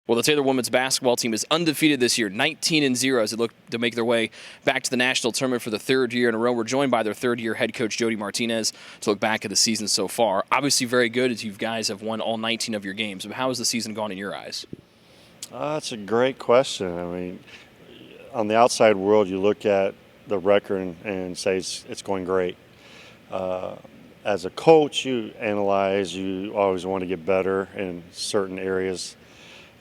Well, the Taylor women's basketball team is undefeated this year, 19-0, as they look to make their way back to the national tournament for the third year in a row. We're joined by their third-year head coach, Jody Martinez, to look back at the season so far. Obviously very good, as you guys have won all 19 of your games. But how has the season gone in your eyes? That's a great question. I mean, on the outside world, you look at the record and say it's going great. As a coach, you analyze, you always want to get better in certain areas.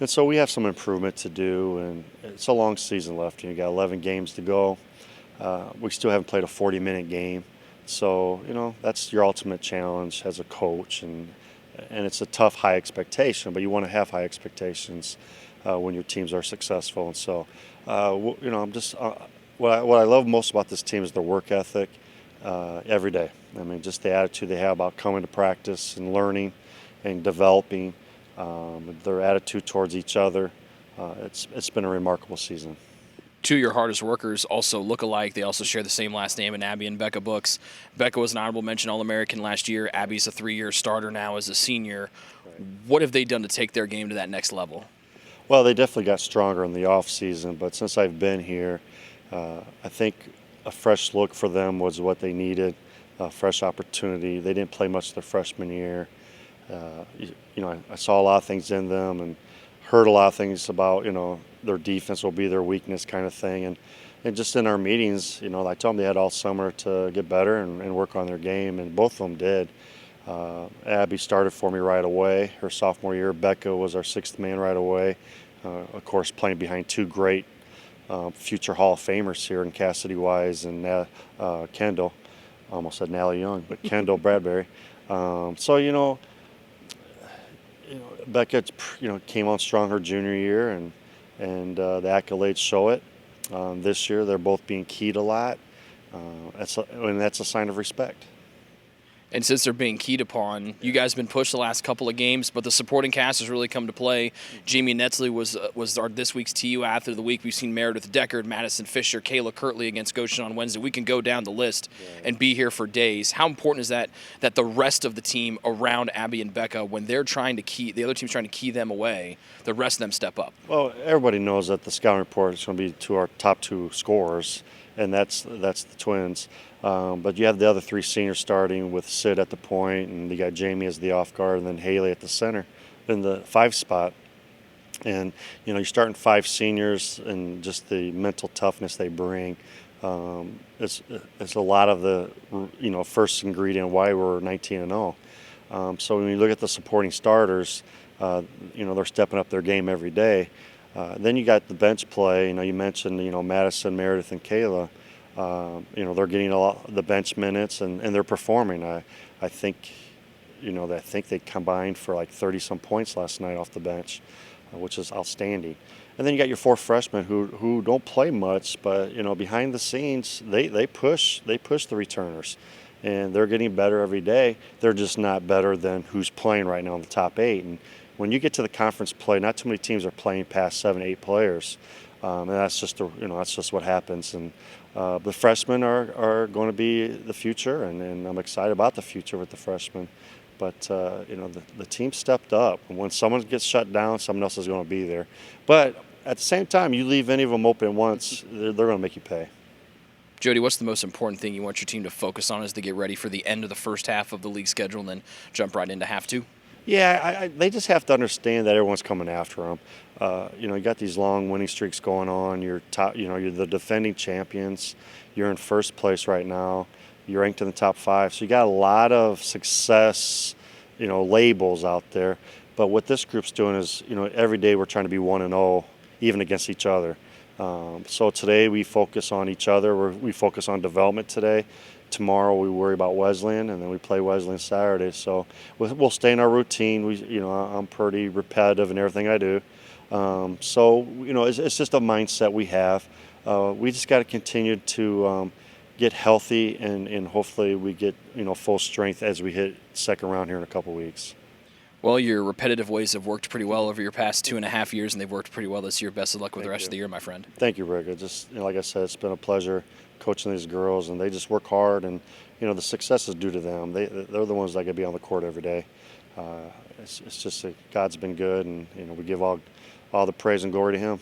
And so we have some improvement to do, and it's a long season left. You got 11 games to go. We still haven't played a 40-minute game. So, that's your ultimate challenge as a coach, and it's a tough, high expectation, but you want to have high expectations when your teams are successful. And so, I'm just what I love most about this team is their work ethic every day. I mean, just the attitude they have about coming to practice and learning and developing. Their attitude towards each other. It's been a remarkable season. Two of your hardest workers also look alike. They also share the same last name in Abby and Becca Books. Becca was an honorable mention All-American last year. Abby's a 3-year starter now as a senior. Right. What have they done to take their game to that next level? Well, they definitely got stronger in the off season, but since I've been here, I think a fresh look for them was what they needed, a fresh opportunity. They didn't play much their freshman year. I saw a lot of things in them and heard a lot of things about, their defense will be their weakness kind of thing. And just in our meetings, I told them they had all summer to get better and work on their game, and both of them did. Abby started for me right away, her sophomore year. Becca was our sixth man right away, of course playing behind two great future Hall of Famers here in Cassidy Wise and Kendall. I almost said Nally Young, but Kendall Bradbury. Becca, came on strong her junior year, and the accolades show it. This year, they're both being keyed a lot, and that's a sign of respect. And since they're being keyed upon, you guys have been pushed the last couple of games, but the supporting cast has really come to play. Jamie Netzley was this week's TU Athlete of the Week. We've seen Meredith Deckard, Madison Fisher, Kayla Kirtley against Goshen on Wednesday. We can go down the list and be here for days. How important is that the rest of the team around Abby and Becca, when they're trying to the other team's trying to key them away, the rest of them step up? Well, everybody knows that the scouting report is going to be our top two scorers, and that's the twins. But you have the other three seniors starting with Sid at the point, and you got Jamie as the off guard, and then Haley at the center in the 5 spot. And you're starting 5 seniors, and just the mental toughness they bring. It's a lot of the first ingredient why we're 19-0. So when you look at the supporting starters, they're stepping up their game every day. Then you got the bench play. You mentioned Madison, Meredith, and Kayla. They're getting a lot of the bench minutes, and they're performing. I think they combined for like 30-some points last night off the bench, which is outstanding. And then you got your 4 freshmen who don't play much, but behind the scenes they push the returners, and they're getting better every day. They're just not better than who's playing right now in the top 8. And when you get to the conference play, not too many teams are playing past 7, 8 players. And that's just that's just what happens. And the freshmen are going to be the future, and I'm excited about the future with the freshmen. But the team stepped up. And when someone gets shut down, someone else is going to be there. But at the same time, you leave any of them open once, they're going to make you pay. Jody, what's the most important thing you want your team to focus on as they get ready for the end of the first half of the league schedule and then jump right into half 2? Yeah, they just have to understand that everyone's coming after them. You got these long winning streaks going on. You're top. You're the defending champions. You're in first place right now. You're ranked in the top 5. So you got a lot of success, labels out there. But what this group's doing is, every day we're trying to be 1-0, even against each other. So today we focus on each other. We focus on development today. Tomorrow we worry about Wesleyan, and then we play Wesleyan Saturday. So we'll stay in our routine. I'm pretty repetitive in everything I do. It's just a mindset we have. We just got to continue to get healthy, and hopefully we get full strength as we hit second round here in a couple weeks. Well, your repetitive ways have worked pretty well over your past 2.5 years, and they've worked pretty well this year. Best of luck with the rest of the year, my friend. Thank you, Rick. Like I said, it's been a pleasure coaching these girls, and they just work hard, and the success is due to them. They're the ones that get to be on the court every day. It's just that God's been good, and we give all all the praise and glory to him.